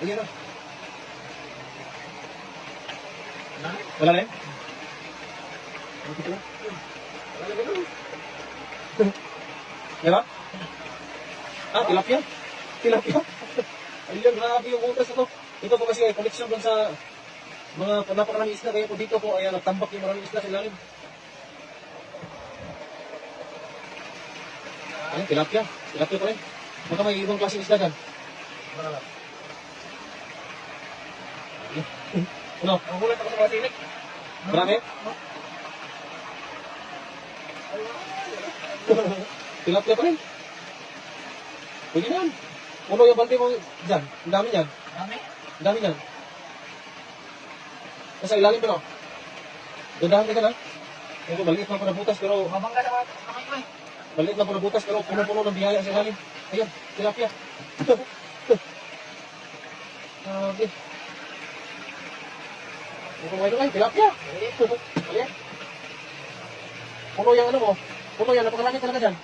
Ayan na. Wala na yun? Meron? Ah, tilapia? Tilapia? Ayun, grabe yung utas na to. Ito po kasi ay koleksyon dun sa mga napakaraming isla. Kaya po dito po, ayan, nagtambak yung maraming isla sa ilalim. Ayan, tilapia. Tilapia pa rin. Baka may ibang klaseng isla dyan. Ano? Ang hulat ako sa mga silik. Marami? Tilapia pa rin. Pwede na yan. Puno yung balde mo dyan. Ang dami yan. Ang dami yan. Nasa ilalim pero. Dadahan ka na. Ito, maliit lang po na butas pero. Mabangga na mga kamay ko eh. Maliit lang po na butas pero puno-puno ng biyaya sa ilalim. Ayan, tilapia. Grabe. Ito mo ito ay, tilapia. Ayan. Puno yung ano mo. Puno yan, napakalaki talaga dyan.